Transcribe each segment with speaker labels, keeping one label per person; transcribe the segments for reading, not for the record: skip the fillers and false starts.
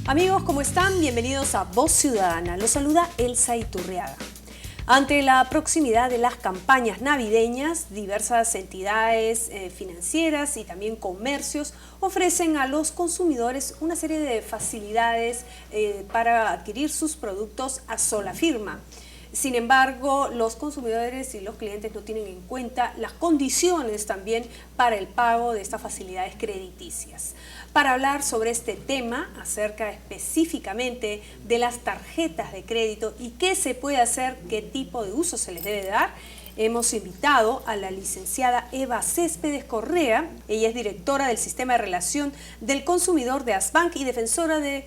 Speaker 1: Amigos, ¿cómo están? Bienvenidos a Voz Ciudadana. Los saluda Elsa Iturriaga. Ante la proximidad de las campañas navideñas, diversas entidades financieras y también comercios ofrecen a los consumidores una serie de facilidades para adquirir sus productos a sola firma. Sin embargo, los consumidores y los clientes no tienen en cuenta las condiciones también para el pago de estas facilidades crediticias. Para hablar sobre este tema, acerca específicamente de las tarjetas de crédito y qué se puede hacer, qué tipo de uso se les debe dar, hemos invitado a la licenciada Eva Céspedes Correa. Ella es directora del Sistema de Relación del Consumidor de ASBank y defensora de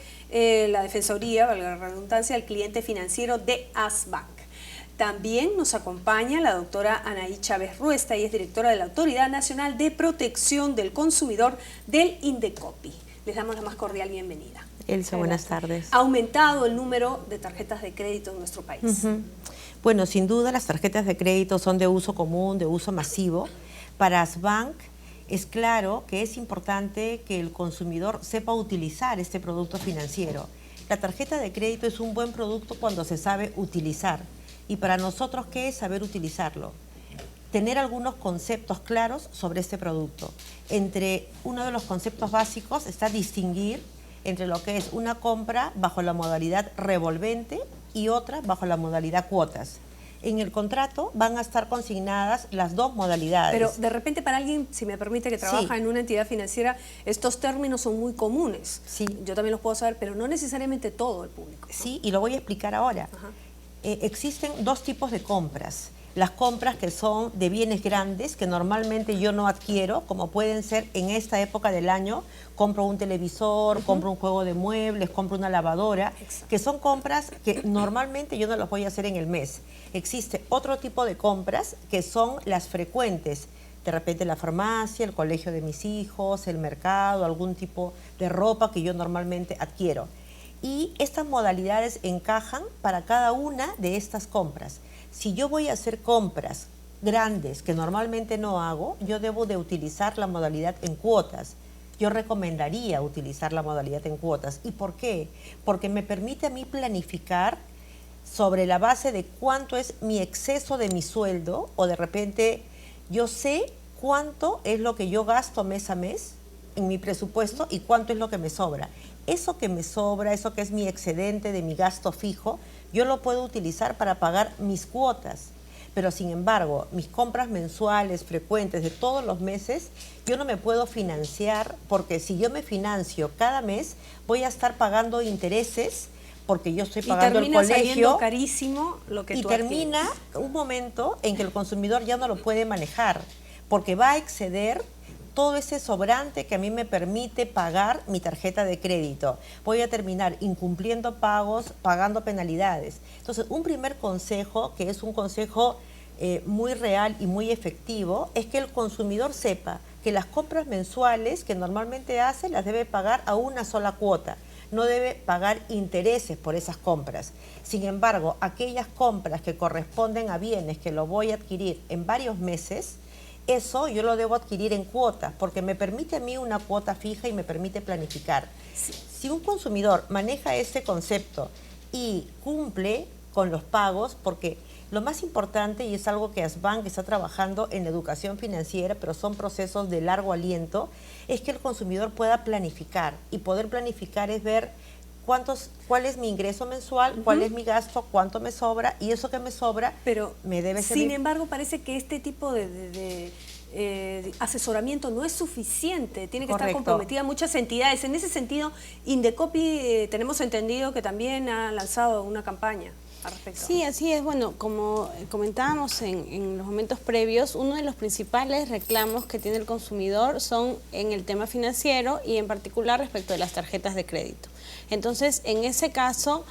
Speaker 1: la Defensoría, valga la redundancia, del cliente financiero de ASBank. También nos acompaña la doctora Anaí Chávez Ruesta, y es directora de la Autoridad Nacional de Protección del Consumidor del Indecopi. Les damos la más cordial bienvenida.
Speaker 2: Elsa, buenas tardes.
Speaker 1: Ha aumentado el número de tarjetas de crédito en nuestro país.
Speaker 2: Bueno, sin duda las tarjetas de crédito son de uso común, de uso masivo. Para ASBank es claro que es importante que el consumidor sepa utilizar este producto financiero. La tarjeta de crédito es un buen producto cuando se sabe utilizar. Y para nosotros, ¿qué es saber utilizarlo? Tener algunos conceptos claros sobre este producto. Entre uno de los conceptos básicos está distinguir entre lo que es una compra bajo la modalidad revolvente y otra bajo la modalidad cuotas. En el contrato van a estar consignadas las dos modalidades.
Speaker 1: Pero de repente para alguien, si me permite, que trabaja en una entidad financiera, estos términos son muy comunes.
Speaker 2: Sí.
Speaker 1: Yo también los puedo saber, pero no necesariamente todo el público, ¿no?
Speaker 2: Sí, y lo voy a explicar ahora. Existen dos tipos de compras. Las compras que son de bienes grandes, que normalmente yo no adquiero, como pueden ser en esta época del año, compro un televisor, compro un juego de muebles, compro una lavadora, que son compras que normalmente yo no las voy a hacer en el mes. Existe otro tipo de compras que son las frecuentes, de repente la farmacia, el colegio de mis hijos, el mercado, algún tipo de ropa que yo normalmente adquiero. Y estas modalidades encajan para cada una de estas compras. Si yo voy a hacer compras grandes que normalmente no hago, yo debo de utilizar la modalidad en cuotas. Yo recomendaría utilizar la modalidad en cuotas. ¿Y por qué? Porque me permite a mí planificar sobre la base de cuánto es mi exceso de mi sueldo, o de repente yo sé cuánto es lo que yo gasto mes a mes en mi presupuesto y cuánto es lo que me sobra. Eso que me sobra, eso que es mi excedente de mi gasto fijo, yo lo puedo utilizar para pagar mis cuotas. Pero sin embargo, mis compras mensuales, frecuentes, de todos los meses, yo no me puedo financiar, porque si yo me financio cada mes, voy a estar pagando intereses, porque yo estoy pagando el colegio. Y termina
Speaker 1: saliendo carísimo lo que tú
Speaker 2: termina un momento en que el consumidor ya no lo puede manejar, porque va a exceder todo ese sobrante que a mí me permite pagar mi tarjeta de crédito. Voy a terminar incumpliendo pagos, pagando penalidades. Entonces, un primer consejo, que es un consejo muy real y muy efectivo, es que el consumidor sepa que las compras mensuales que normalmente hace las debe pagar a una sola cuota. No debe pagar intereses por esas compras. Sin embargo, aquellas compras que corresponden a bienes que lo voy a adquirir en varios meses, eso yo lo debo adquirir en cuotas, porque me permite a mí una cuota fija y me permite planificar. Si un consumidor maneja ese concepto y cumple con los pagos, porque lo más importante, y es algo que ASBank está trabajando en la educación financiera, pero son procesos de largo aliento, es que el consumidor pueda planificar. Y poder planificar es ver cuál es mi ingreso mensual, cuál es mi gasto, cuánto me sobra, y eso que me sobra me debe servir.
Speaker 1: Sin embargo, parece que este tipo de asesoramiento no es suficiente, tiene que estar comprometida muchas entidades. En ese sentido, Indecopi tenemos entendido que también ha lanzado una campaña al respecto.
Speaker 3: Sí, así es. Bueno, como comentábamos en los momentos previos, uno de los principales reclamos que tiene el consumidor son en el tema financiero y en particular respecto de las tarjetas de crédito. Entonces, en ese caso,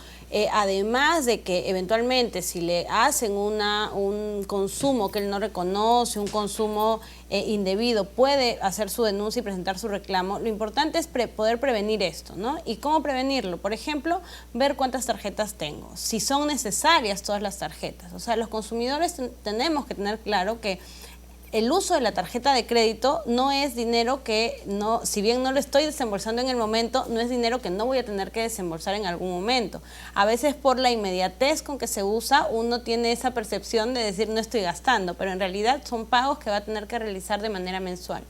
Speaker 3: además de que eventualmente si le hacen un consumo que él no reconoce, un consumo indebido, puede hacer su denuncia y presentar su reclamo, lo importante es poder prevenir esto, ¿no? ¿Y cómo prevenirlo? Por ejemplo, ver cuántas tarjetas tengo, si son necesarias todas las tarjetas. O sea, los consumidores tenemos que tener claro que el uso de la tarjeta de crédito no es dinero que no, si bien no lo estoy desembolsando en el momento, no es dinero que no voy a tener que desembolsar en algún momento. A veces por la inmediatez con que se usa, uno tiene esa percepción de decir no estoy gastando, pero en realidad son pagos que va a tener que realizar de manera mensual.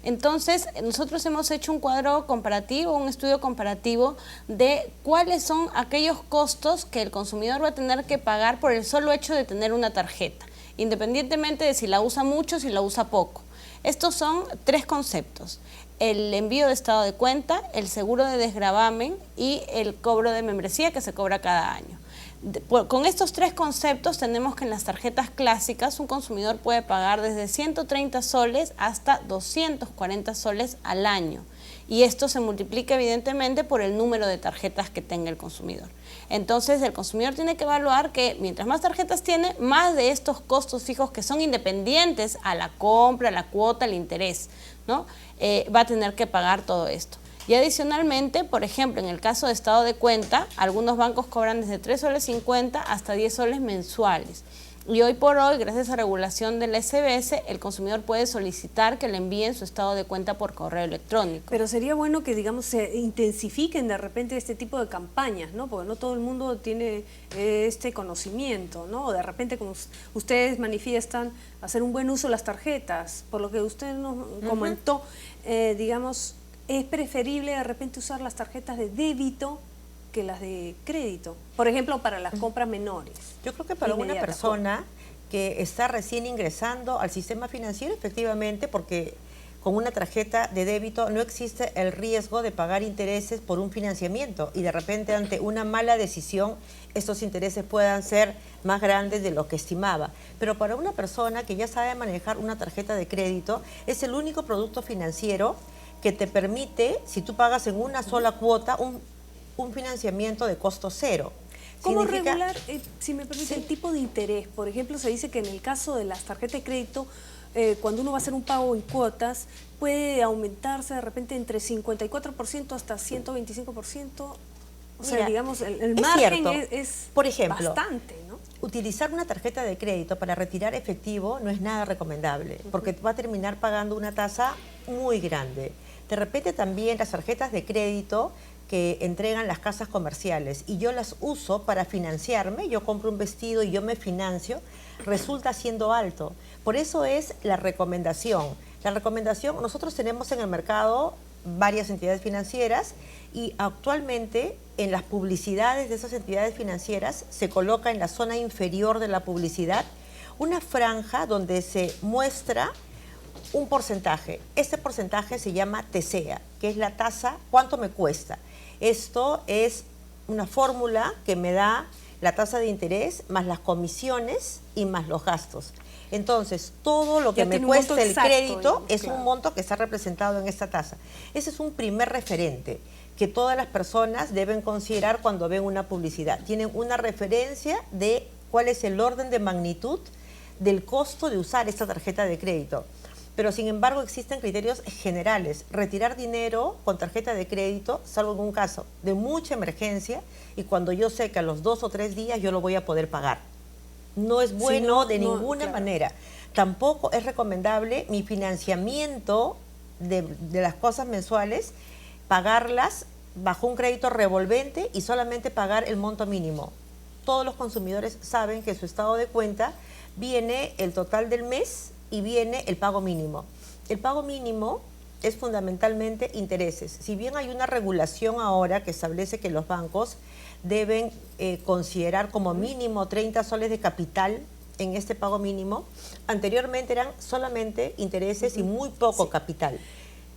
Speaker 3: Entonces, nosotros hemos hecho un cuadro comparativo, un estudio comparativo de cuáles son aquellos costos que el consumidor va a tener que pagar por el solo hecho de tener una tarjeta, independientemente de si la usa mucho o si la usa poco. Estos son 3 conceptos: el envío de estado de cuenta, el seguro de desgravamen y el cobro de membresía que se cobra cada año. Con estos 3 conceptos tenemos que en las tarjetas clásicas un consumidor puede pagar desde 130 soles hasta 240 soles al año. Y esto se multiplica evidentemente por el número de tarjetas que tenga el consumidor. Entonces el consumidor tiene que evaluar que mientras más tarjetas tiene, más de estos costos fijos que son independientes a la compra, a la cuota, al interés, ¿no? Va a tener que pagar todo esto. Y adicionalmente, por ejemplo, en el caso de estado de cuenta, algunos bancos cobran desde 3 soles 50 hasta 10 soles mensuales. Y hoy por hoy, gracias a regulación de la SBS, el consumidor puede solicitar que le envíen su estado de cuenta por correo electrónico.
Speaker 1: Pero sería bueno que, digamos, se intensifiquen de repente este tipo de campañas, ¿no? Porque no todo el mundo tiene este conocimiento, ¿no? O de repente, como ustedes manifiestan, hacer un buen uso de las tarjetas. Por lo que usted nos comentó, digamos, es preferible de repente usar las tarjetas de débito que las de crédito, por ejemplo, para las compras menores.
Speaker 2: Yo creo que para una persona que está recién ingresando al sistema financiero, efectivamente, porque con una tarjeta de débito no existe el riesgo de pagar intereses por un financiamiento y de repente ante una mala decisión estos intereses puedan ser más grandes de lo que estimaba. Pero para una persona que ya sabe manejar una tarjeta de crédito, es el único producto financiero que te permite, si tú pagas en una sola cuota, un financiamiento de costo cero.
Speaker 1: ¿Cómo regular, si me permite, el tipo de interés? Por ejemplo, se dice que en el caso de las tarjetas de crédito, cuando uno va a hacer un pago en cuotas, puede aumentarse de repente entre 54% hasta 125%. O sea,
Speaker 2: Mira,
Speaker 1: digamos, el margen es
Speaker 2: por ejemplo,
Speaker 1: bastante, ¿no?
Speaker 2: Utilizar una tarjeta de crédito para retirar efectivo no es nada recomendable, porque va a terminar pagando una tasa muy grande. De repente también las tarjetas de crédito que entregan las casas comerciales y yo las uso para financiarme, yo compro un vestido y yo me financio, resulta siendo alto. Por eso es la recomendación. La recomendación, nosotros tenemos en el mercado varias entidades financieras y actualmente en las publicidades de esas entidades financieras se coloca en la zona inferior de la publicidad una franja donde se muestra un porcentaje. Este porcentaje se llama TCEA, que es la tasa, ¿cuánto me cuesta? Esto es una fórmula que me da la tasa de interés más las comisiones y más los gastos. Entonces, todo lo que me cuesta el crédito es un monto que está representado en esta tasa. Ese es un primer referente que todas las personas deben considerar cuando ven una publicidad. Tienen una referencia de cuál es el orden de magnitud del costo de usar esta tarjeta de crédito. Pero sin embargo existen criterios generales. Retirar dinero con tarjeta de crédito, salvo en un caso de mucha emergencia y cuando yo sé que a los 2 o 3 días yo lo voy a poder pagar. No es bueno de ninguna manera. Tampoco es recomendable mi financiamiento de las cosas mensuales, pagarlas bajo un crédito revolvente y solamente pagar el monto mínimo. Todos los consumidores saben que en su estado de cuenta viene el total del mes y viene el pago mínimo. El pago mínimo es fundamentalmente intereses. Si bien hay una regulación ahora que establece que los bancos deben considerar como mínimo 30 soles de capital en este pago mínimo, anteriormente eran solamente intereses y muy poco capital.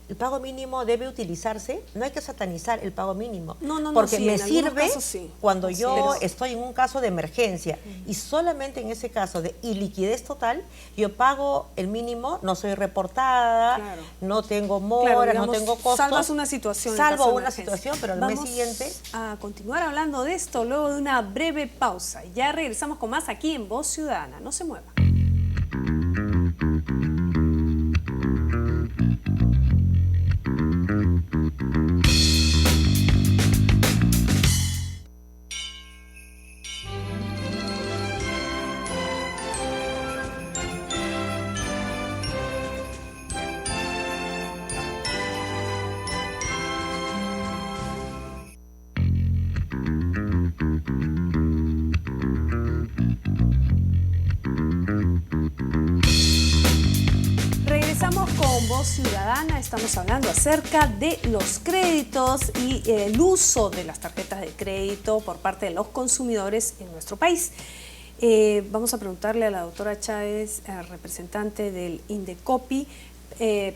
Speaker 2: El pago mínimo debe utilizarse, no hay que satanizar el pago mínimo, porque me sirve cuando yo estoy en un caso de emergencia y solamente en ese caso de iliquidez total, yo pago el mínimo, no soy reportada, no tengo mora, digamos, no tengo costos.
Speaker 1: Salvas una situación.
Speaker 2: Salvo una situación, pero al mes siguiente...
Speaker 1: a continuar hablando de esto luego de una breve pausa. Ya regresamos con más aquí en Voz Ciudadana. No se mueva. Voz Ciudadana estamos hablando acerca de los créditos y el uso de las tarjetas de crédito por parte de los consumidores en nuestro país. Vamos a preguntarle a la doctora Chávez, representante del Indecopi,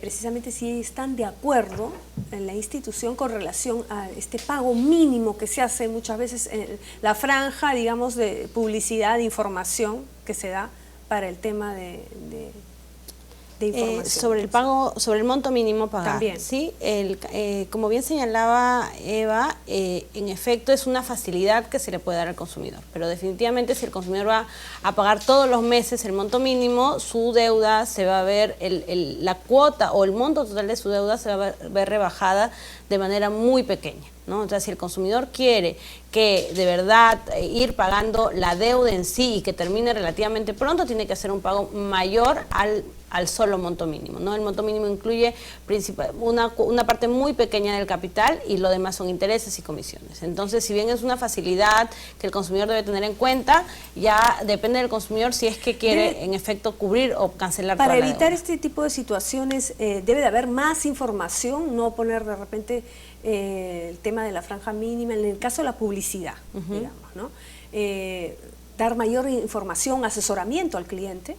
Speaker 1: precisamente si están de acuerdo en la institución con relación a este pago mínimo que se hace muchas veces en la franja, digamos, de publicidad, de información que se da para el tema de información.
Speaker 3: Sobre el pago, sobre el monto mínimo pagado.
Speaker 1: También.
Speaker 3: ¿Sí? Como bien señalaba Eva, en efecto es una facilidad que se le puede dar al consumidor, pero definitivamente si el consumidor va a pagar todos los meses el monto mínimo, su deuda se va a ver, la cuota o el monto total de su deuda se va a ver rebajada de manera muy pequeña, ¿no? Entonces, si el consumidor quiere que de verdad ir pagando la deuda en sí y que termine relativamente pronto, tiene que hacer un pago mayor al solo monto mínimo, ¿no? El monto mínimo incluye una parte muy pequeña del capital y lo demás son intereses y comisiones. Entonces, si bien es una facilidad que el consumidor debe tener en cuenta, ya depende del consumidor si es que quiere en efecto cubrir o cancelar toda la deuda.
Speaker 1: Para evitar este tipo de situaciones debe de haber más información, no poner de repente el tema de la franja mínima, en el caso de la publicidad, digamos, ¿no? Dar mayor información, asesoramiento al cliente.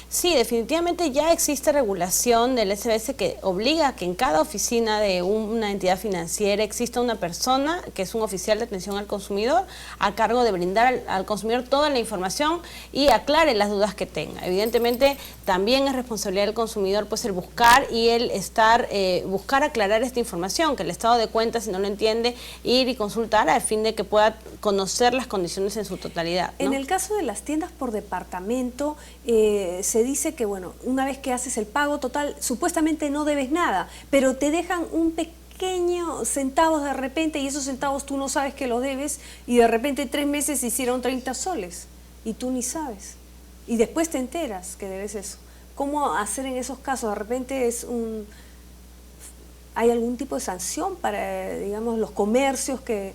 Speaker 3: Sí, definitivamente ya existe regulación del SBS que obliga a que en cada oficina de una entidad financiera exista una persona que es un oficial de atención al consumidor a cargo de brindar al consumidor toda la información y aclare las dudas que tenga. Evidentemente también es responsabilidad del consumidor pues el buscar y el buscar aclarar esta información, que el estado de cuenta, si no lo entiende, ir y consultar a fin de que pueda conocer las condiciones en su totalidad, ¿no?
Speaker 1: En el caso de las tiendas por departamento, se dice que, bueno, una vez que haces el pago total, supuestamente no debes nada, pero te dejan un pequeño centavos de repente y esos centavos tú no sabes que los debes y de repente 3 meses hicieron 30 soles y tú ni sabes. Y después te enteras que debes eso. ¿Cómo hacer en esos casos? De repente ¿hay algún tipo de sanción para, digamos, los comercios que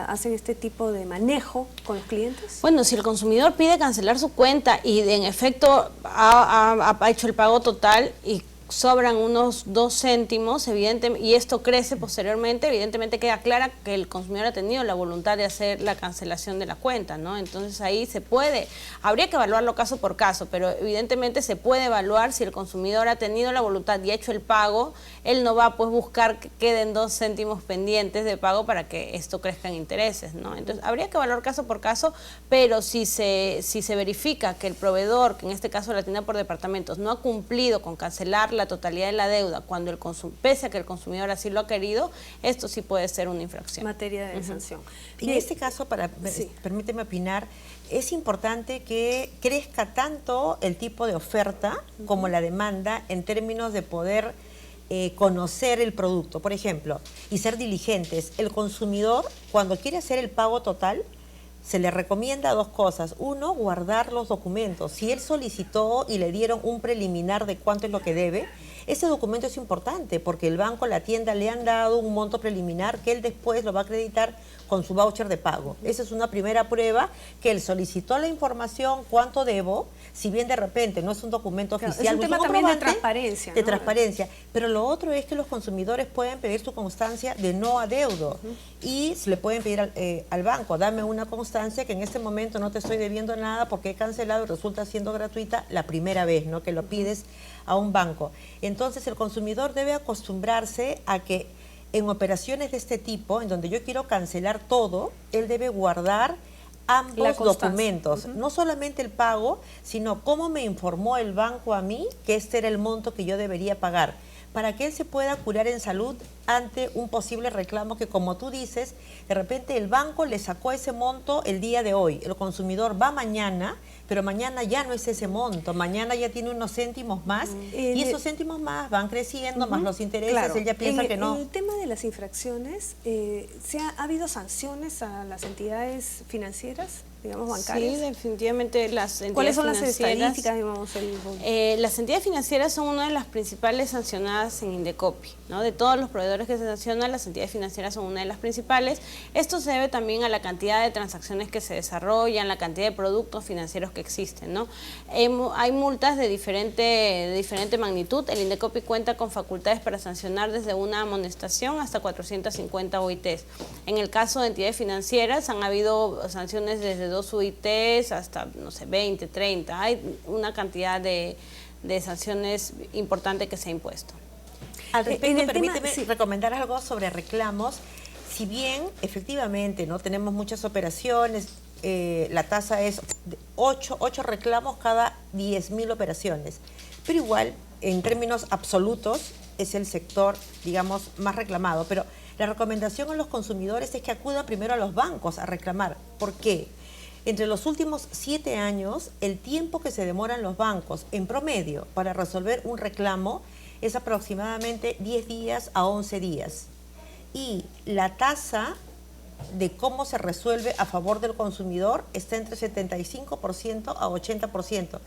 Speaker 1: hacen este tipo de manejo con los clientes?
Speaker 3: Bueno, si el consumidor pide cancelar su cuenta y en efecto ha hecho el pago total y sobran unos 2 céntimos, evidentemente, y esto crece posteriormente, evidentemente queda clara que el consumidor ha tenido la voluntad de hacer la cancelación de la cuenta, ¿no? Entonces ahí habría que evaluarlo caso por caso, pero evidentemente se puede evaluar si el consumidor ha tenido la voluntad y ha hecho el pago, él no va a pues buscar que queden 2 céntimos pendientes de pago para que esto crezca en intereses, ¿no? Entonces habría que evaluar caso por caso, pero si se verifica que el proveedor, que en este caso la tienda por departamentos, no ha cumplido con cancelar la totalidad de la deuda cuando pese a que el consumidor así lo ha querido, esto sí puede ser una infracción.
Speaker 1: Materia de sanción.
Speaker 2: En este caso, permíteme opinar, es importante que crezca tanto el tipo de oferta como la demanda en términos de poder conocer el producto, por ejemplo, y ser diligentes. El consumidor, cuando quiere hacer el pago total, se le recomienda 2 cosas. 1, guardar los documentos. Si él solicitó y le dieron un preliminar de cuánto es lo que debe, ese documento es importante porque el banco, la tienda le han dado un monto preliminar que él después lo va a acreditar con su voucher de pago. Esa es una primera prueba que él solicitó la información, cuánto debo, si bien de repente no es un documento oficial.
Speaker 1: Es un tema también de transparencia,
Speaker 2: De
Speaker 1: ¿no?
Speaker 2: transparencia. Pero lo otro es que los consumidores pueden pedir su constancia de no adeudo y se le pueden pedir al banco, dame una constancia que en este momento no te estoy debiendo nada porque he cancelado y resulta siendo gratuita la primera vez, ¿no? Que lo pides a un banco. Entonces el consumidor debe acostumbrarse a que en operaciones de este tipo, en donde yo quiero cancelar todo, él debe guardar ambos documentos, no solamente el pago, sino cómo me informó el banco a mí que este era el monto que yo debería pagar, para que él se pueda curar en salud ante un posible reclamo que, como tú dices, de repente el banco le sacó ese monto el día de hoy, el consumidor va mañana, pero mañana ya no es ese monto, mañana ya tiene unos céntimos más y esos céntimos más van creciendo, más los intereses,
Speaker 1: claro.
Speaker 2: Él ya piensa que no.
Speaker 1: En el tema de las infracciones, ¿ha habido sanciones a las entidades financieras, digamos bancarias?
Speaker 3: Sí, definitivamente las entidades
Speaker 1: ¿Cuáles son las
Speaker 3: financieras,
Speaker 1: estadísticas, digamos?
Speaker 3: Las entidades financieras son una de las principales sancionadas en Indecopi, ¿no? De todos los proveedores proveedores que se sancionan, las entidades financieras son una de las principales. Esto se debe también a la cantidad de transacciones que se desarrollan, la cantidad de productos financieros que existen, ¿no? Hay multas de diferente magnitud. El Indecopi cuenta con facultades para sancionar desde una amonestación hasta 450 OITs. En el caso de entidades financieras han habido sanciones desde 2 UITs hasta, no sé, 20, 30. Hay una cantidad de sanciones importante que se ha impuesto.
Speaker 2: Al respecto, permíteme recomendar algo sobre reclamos. Si bien efectivamente no tenemos muchas operaciones, la tasa es de 8 reclamos cada 10.000 operaciones, pero igual en términos absolutos es el sector, digamos, más reclamado. Pero la recomendación a los consumidores es que acudan primero a los bancos a reclamar. ¿Por qué? Entre los últimos 7 años, el tiempo que se demoran los bancos en promedio para resolver un reclamo es aproximadamente 10 días a 11 días. Y la tasa de cómo se resuelve a favor del consumidor está entre 75% a 80%.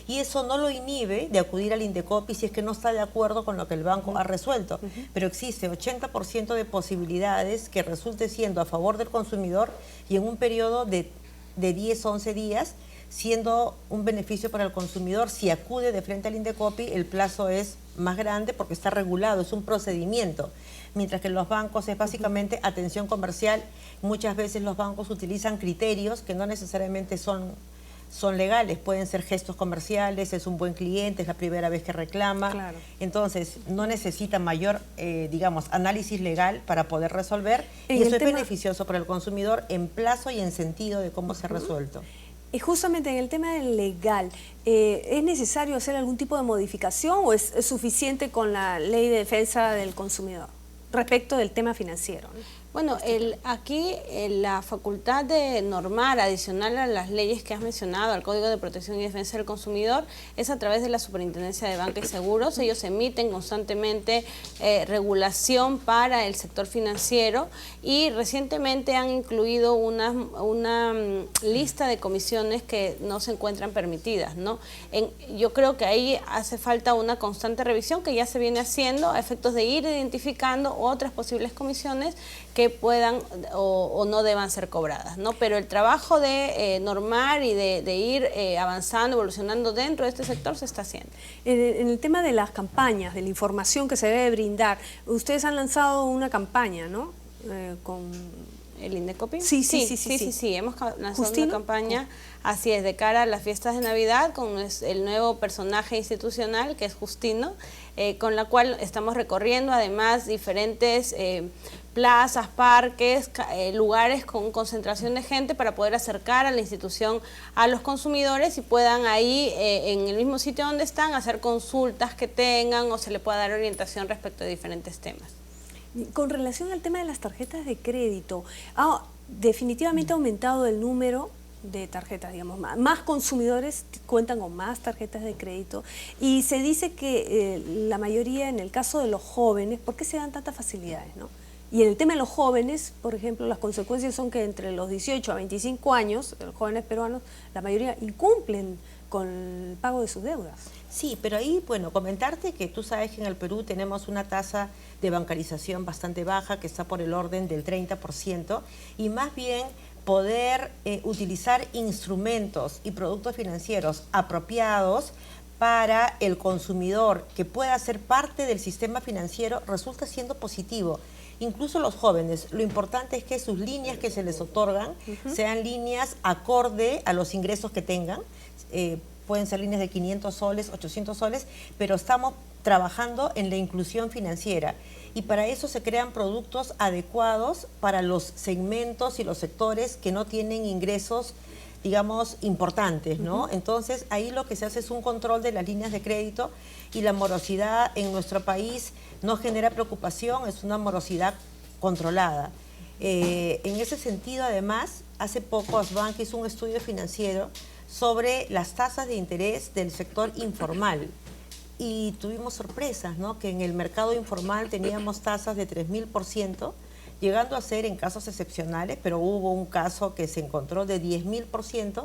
Speaker 2: Y eso no lo inhibe de acudir al Indecopi si es que no está de acuerdo con lo que el banco ha resuelto. Pero existe 80% de posibilidades que resulte siendo a favor del consumidor y en un periodo de 10 o 11 días, siendo un beneficio para el consumidor. Si acude de frente al Indecopi, el plazo es más grande porque está regulado, es un procedimiento. Mientras que en los bancos es básicamente atención comercial. Muchas veces los bancos utilizan criterios que no necesariamente son legales, pueden ser gestos comerciales, es un buen cliente, es la primera vez que reclama. Claro. Entonces, no necesita mayor, digamos, análisis legal para poder resolver, y eso es beneficioso para el consumidor en plazo y en sentido de cómo se ha resuelto.
Speaker 1: Y justamente en el tema del legal, ¿es necesario hacer algún tipo de modificación o es suficiente con la Ley de Defensa del Consumidor respecto del tema financiero, ¿no?
Speaker 3: Bueno, aquí la facultad de normar adicional a las leyes que has mencionado, al Código de Protección y Defensa del Consumidor, es a través de la Superintendencia de Banca y Seguros. Ellos emiten constantemente regulación para el sector financiero y recientemente han incluido una lista de comisiones que no se encuentran permitidas, ¿no? Yo creo que ahí hace falta una constante revisión que ya se viene haciendo a efectos de ir identificando otras posibles comisiones que puedan o no deban ser cobradas, ¿no? Pero el trabajo de normar y de ir avanzando, evolucionando dentro de este sector se está haciendo.
Speaker 1: En el tema de las campañas, de la información que se debe brindar, ustedes han lanzado una campaña, ¿no? Con
Speaker 3: ¿El Indecopi?
Speaker 1: Sí.
Speaker 3: Hemos lanzado una campaña, así es, de cara a las fiestas de Navidad, con el nuevo personaje institucional, que es Justino, con la cual estamos recorriendo además diferentes plazas, parques, lugares con concentración de gente para poder acercar a la institución a los consumidores y puedan ahí, en el mismo sitio donde están, hacer consultas que tengan o se le pueda dar orientación respecto de diferentes temas.
Speaker 1: Con relación al tema de las tarjetas de crédito, definitivamente ha aumentado el número de tarjetas, digamos, más consumidores cuentan con más tarjetas de crédito y se dice que la mayoría, en el caso de los jóvenes, ¿por qué se dan tantas facilidades, no? Y en el tema de los jóvenes, por ejemplo, las consecuencias son que entre los 18 a 25 años, los jóvenes peruanos, la mayoría incumplen con el pago de sus deudas.
Speaker 2: Sí, pero ahí, bueno, comentarte que tú sabes que en el Perú tenemos una tasa de bancarización bastante baja, que está por el orden del 30%, y más bien poder utilizar instrumentos y productos financieros apropiados para el consumidor que pueda ser parte del sistema financiero resulta siendo positivo. Incluso los jóvenes, lo importante es que sus líneas que se les otorgan sean líneas acorde a los ingresos que tengan. Pueden ser líneas de 500 soles, 800 soles, pero estamos trabajando en la inclusión financiera. Y para eso se crean productos adecuados para los segmentos y los sectores que no tienen ingresos, digamos, importantes, ¿no? Entonces, ahí lo que se hace es un control de las líneas de crédito y la morosidad en nuestro país no genera preocupación, es una morosidad controlada. En ese sentido, además, hace poco Asbank hizo un estudio financiero sobre las tasas de interés del sector informal y tuvimos sorpresas, ¿no? Que en el mercado informal teníamos tasas de 3.000%, llegando a ser en casos excepcionales, pero hubo un caso que se encontró de 10.000%,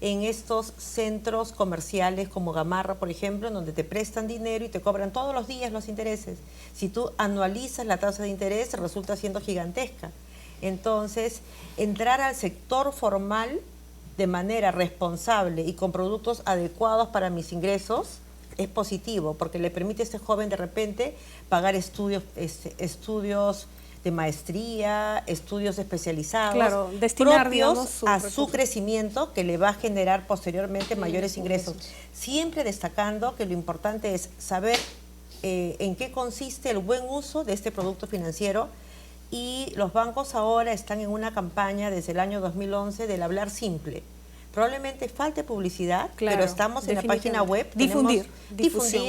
Speaker 2: en estos centros comerciales como Gamarra, por ejemplo, en donde te prestan dinero y te cobran todos los días los intereses. Si tú anualizas la tasa de interés, resulta siendo gigantesca. Entonces, entrar al sector formal de manera responsable y con productos adecuados para mis ingresos es positivo, porque le permite a este joven de repente pagar estudios de maestría, estudios especializados,
Speaker 1: claro, destinar,
Speaker 2: propios a su crecimiento, que le va a generar posteriormente mayores ingresos. Siempre destacando que lo importante es saber en qué consiste el buen uso de este producto financiero, y los bancos ahora están en una campaña desde el año 2011 del hablar simple. Probablemente falte publicidad,
Speaker 1: claro,
Speaker 2: pero estamos en la página web.
Speaker 1: Difundir,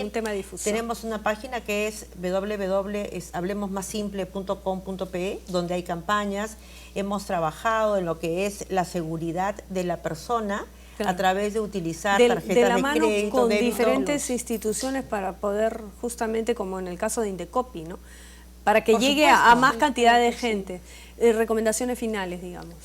Speaker 1: un tema de difusión.
Speaker 2: Tenemos una página que es www.hablemosmassimple.com.pe, donde hay campañas. Hemos trabajado en lo que es la seguridad de la persona, claro, a través de utilizar tarjetas de
Speaker 1: la mano
Speaker 2: crédito,
Speaker 1: con
Speaker 2: débito,
Speaker 1: diferentes instituciones para poder, justamente como en el caso de Indecopi, ¿no? Para que llegue
Speaker 2: supuesto,
Speaker 1: a más cantidad de gente. Recomendaciones finales, digamos.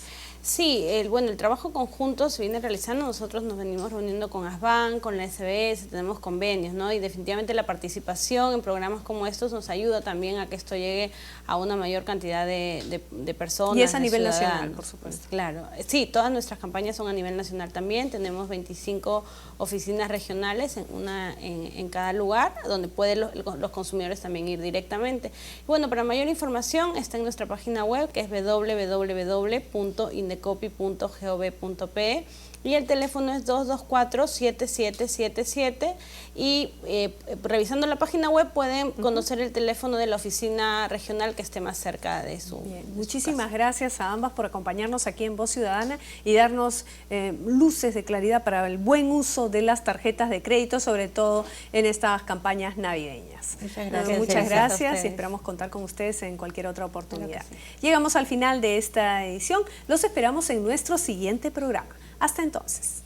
Speaker 3: Sí, el trabajo conjunto se viene realizando. Nosotros nos venimos reuniendo con ASBAN, con la SBS, tenemos convenios, ¿no? Y definitivamente la participación en programas como estos nos ayuda también a que esto llegue a una mayor cantidad de personas.
Speaker 1: Y es a nivel nacional, por supuesto.
Speaker 3: Claro, sí, todas nuestras campañas son a nivel nacional también. Tenemos 25 oficinas regionales, en cada lugar, donde pueden los consumidores también ir directamente. Y bueno, para mayor información está en nuestra página web, que es www.indecopi.gov.pe, y el teléfono es 224-7777, y revisando la página web pueden conocer el teléfono de la oficina regional que esté más cerca de su
Speaker 1: Bien,
Speaker 3: de su
Speaker 1: muchísimas
Speaker 3: casa.
Speaker 1: gracias a ambas por acompañarnos aquí en Voz Ciudadana y darnos luces de claridad para el buen uso de las tarjetas de crédito, sobre todo en estas campañas navideñas.
Speaker 2: Muchas gracias.
Speaker 1: Muchas gracias y esperamos contar con ustedes en cualquier otra oportunidad. Claro, sí. Llegamos al final de esta edición. Los esperamos en nuestro siguiente programa. Hasta entonces.